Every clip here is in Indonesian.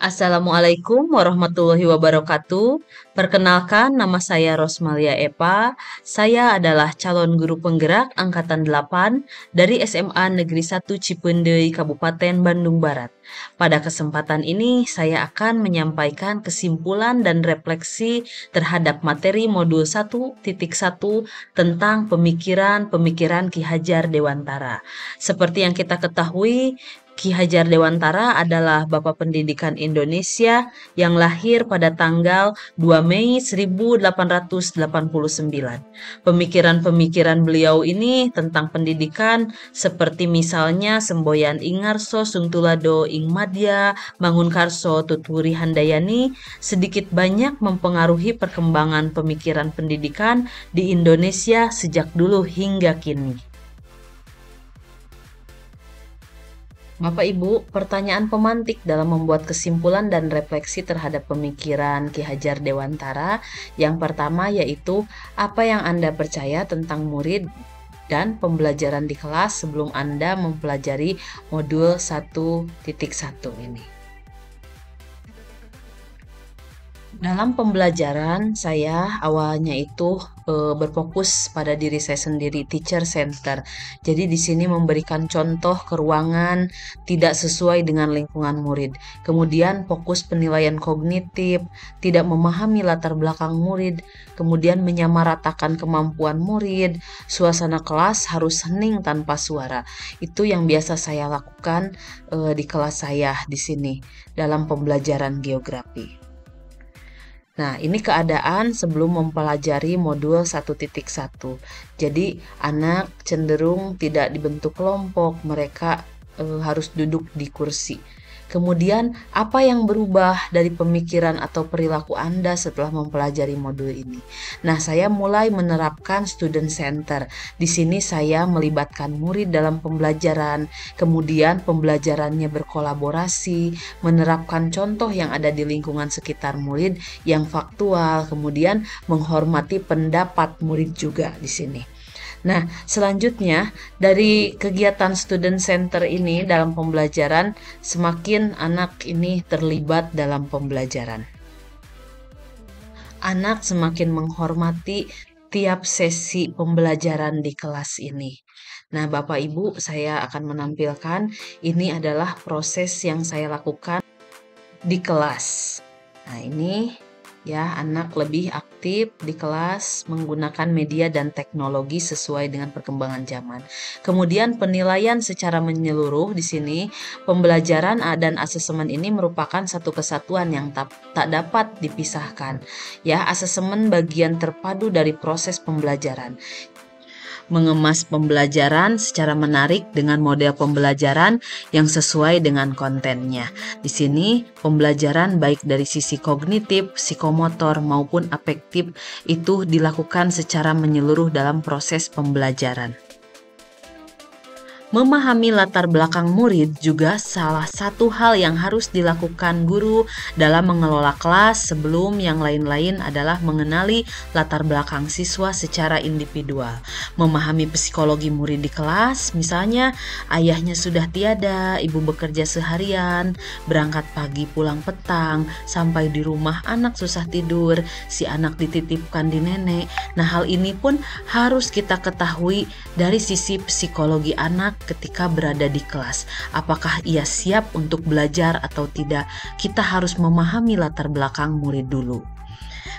Assalamualaikum warahmatullahi wabarakatuh. Perkenalkan, nama saya Rosmalia Epa. Saya adalah calon guru penggerak Angkatan 8 dari SMA Negeri 1 Cipendei, Kabupaten Bandung Barat. Pada kesempatan ini, saya akan menyampaikan kesimpulan dan refleksi terhadap materi modul 1.1 tentang pemikiran-pemikiran Ki Hajar Dewantara. Seperti yang kita ketahui, Ki Hajar Dewantara adalah Bapak Pendidikan Indonesia yang lahir pada tanggal 2 Mei 1889. Pemikiran-pemikiran beliau ini tentang pendidikan seperti misalnya Semboyan Ingarso Sungtulado Ing Madya Mangunkarso Tuturi Handayani sedikit banyak mempengaruhi perkembangan pemikiran pendidikan di Indonesia sejak dulu hingga kini. Bapak Ibu, pertanyaan pemantik dalam membuat kesimpulan dan refleksi terhadap pemikiran Ki Hajar Dewantara. Yang pertama yaitu, apa yang Anda percaya tentang murid dan pembelajaran di kelas sebelum Anda mempelajari modul 1.1 ini? Dalam pembelajaran saya awalnya itu berfokus pada diri saya sendiri, teacher center. Jadi di sini memberikan contoh ke ruangan tidak sesuai dengan lingkungan murid. Kemudian fokus penilaian kognitif, tidak memahami latar belakang murid, kemudian menyamaratakan kemampuan murid, suasana kelas harus hening tanpa suara. Itu yang biasa saya lakukan di kelas saya di sini dalam pembelajaran geografi. Nah, ini keadaan sebelum mempelajari modul 1.1. Jadi, anak cenderung tidak dibentuk kelompok, mereka harus duduk di kursi. Kemudian, apa yang berubah dari pemikiran atau perilaku Anda setelah mempelajari modul ini? Nah, saya mulai menerapkan student center. Di sini saya melibatkan murid dalam pembelajaran, kemudian pembelajarannya berkolaborasi, menerapkan contoh yang ada di lingkungan sekitar murid yang faktual, kemudian menghormati pendapat murid juga di sini. Nah, selanjutnya dari kegiatan student center ini dalam pembelajaran, semakin anak ini terlibat dalam pembelajaran. Anak semakin menghormati tiap sesi pembelajaran di kelas ini. Nah, Bapak Ibu, saya akan menampilkan ini adalah proses yang saya lakukan di kelas. Nah, ini ya, anak lebih aktif di kelas menggunakan media dan teknologi sesuai dengan perkembangan zaman. Kemudian penilaian secara menyeluruh di sini, pembelajaran dan asesmen ini merupakan satu kesatuan yang tak dapat dipisahkan. Ya, asesmen bagian terpadu dari proses pembelajaran. Mengemas pembelajaran secara menarik dengan model pembelajaran yang sesuai dengan kontennya. Di sini pembelajaran baik dari sisi kognitif, psikomotor maupun afektif itu dilakukan secara menyeluruh dalam proses pembelajaran. Memahami latar belakang murid juga salah satu hal yang harus dilakukan guru dalam mengelola kelas sebelum yang lain-lain adalah mengenali latar belakang siswa secara individual. Memahami psikologi murid di kelas, misalnya ayahnya sudah tiada, ibu bekerja seharian, berangkat pagi pulang petang, sampai di rumah anak susah tidur, si anak dititipkan di nenek. Nah, hal ini pun harus kita ketahui dari sisi psikologi anak ketika berada di kelas. Apakah ia siap untuk belajar atau tidak? Kita harus memahami latar belakang murid dulu.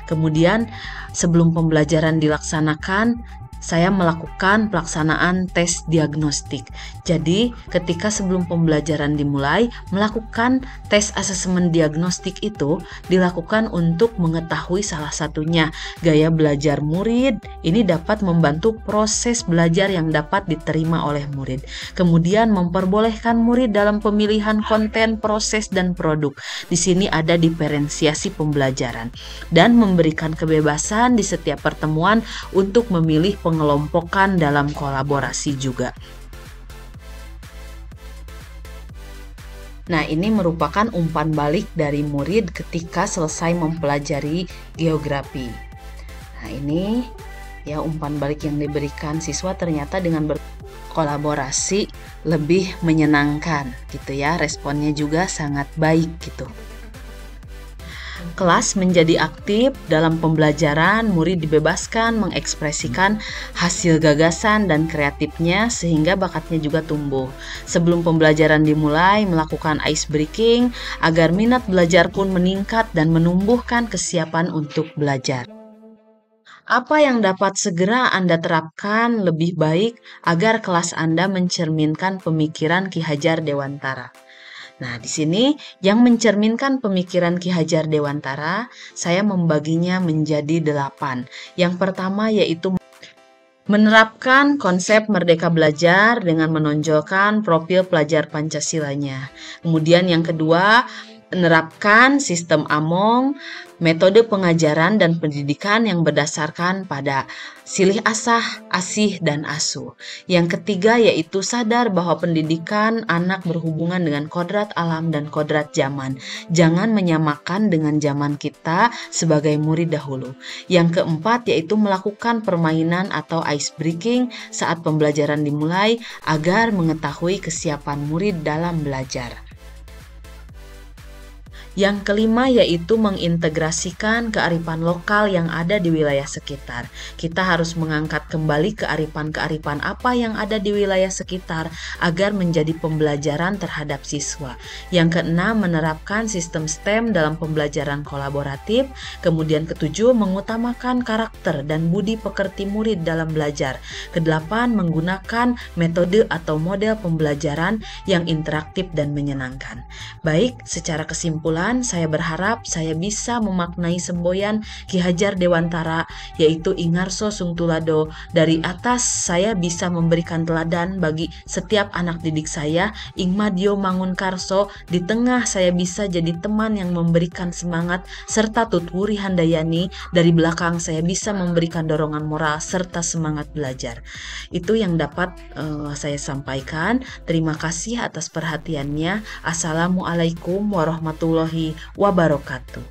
Kemudian sebelum pembelajaran dilaksanakan, saya melakukan pelaksanaan tes diagnostik. Jadi, ketika sebelum pembelajaran dimulai, melakukan tes asesmen diagnostik itu dilakukan untuk mengetahui salah satunya gaya belajar murid. Ini dapat membantu proses belajar yang dapat diterima oleh murid. Kemudian memperbolehkan murid dalam pemilihan konten, proses, dan produk. Di sini ada diferensiasi pembelajaran dan memberikan kebebasan di setiap pertemuan untuk memilih pengelompokan dalam kolaborasi juga. Nah, ini merupakan umpan balik dari murid ketika selesai mempelajari geografi. Nah, ini Ya, umpan balik yang diberikan siswa ternyata dengan berkolaborasi lebih menyenangkan gitu ya. Responnya juga sangat baik gitu. Kelas menjadi aktif dalam pembelajaran, murid dibebaskan mengekspresikan hasil gagasan dan kreatifnya sehingga bakatnya juga tumbuh. Sebelum pembelajaran dimulai, melakukan ice breaking agar minat belajar pun meningkat dan menumbuhkan kesiapan untuk belajar. Apa yang dapat segera Anda terapkan lebih baik agar kelas Anda mencerminkan pemikiran Ki Hajar Dewantara? Nah, di sini yang mencerminkan pemikiran Ki Hajar Dewantara, saya membaginya menjadi 8. Yang pertama yaitu menerapkan konsep merdeka belajar dengan menonjolkan profil pelajar Pancasilanya. Kemudian yang kedua, menerapkan sistem AMONG, metode pengajaran dan pendidikan yang berdasarkan pada silih asah, asih, dan asuh. Yang ketiga yaitu sadar bahwa pendidikan anak berhubungan dengan kodrat alam dan kodrat zaman. Jangan menyamakan dengan zaman kita sebagai murid dahulu. Yang keempat yaitu melakukan permainan atau ice breaking saat pembelajaran dimulai agar mengetahui kesiapan murid dalam belajar. Yang kelima yaitu mengintegrasikan kearifan lokal yang ada di wilayah sekitar. Kita harus mengangkat kembali kearifan-kearifan apa yang ada di wilayah sekitar agar menjadi pembelajaran terhadap siswa. Yang keenam, menerapkan sistem STEM dalam pembelajaran kolaboratif. Kemudian ketujuh, mengutamakan karakter dan budi pekerti murid dalam belajar. Kedelapan, menggunakan metode atau model pembelajaran yang interaktif dan menyenangkan. Baik, secara kesimpulan, saya berharap saya bisa memaknai semboyan Ki Hajar Dewantara yaitu Ingarso Sungtulado. Dari atas saya bisa memberikan teladan bagi setiap anak didik saya, Ingmadio Mangunkarso. Di tengah saya bisa jadi teman yang memberikan semangat, serta Tutwuri Handayani. Dari belakang saya bisa memberikan dorongan moral serta semangat belajar. Itu yang dapat saya sampaikan. Terima kasih atas perhatiannya. Assalamualaikum warahmatullahi wabarakatuh.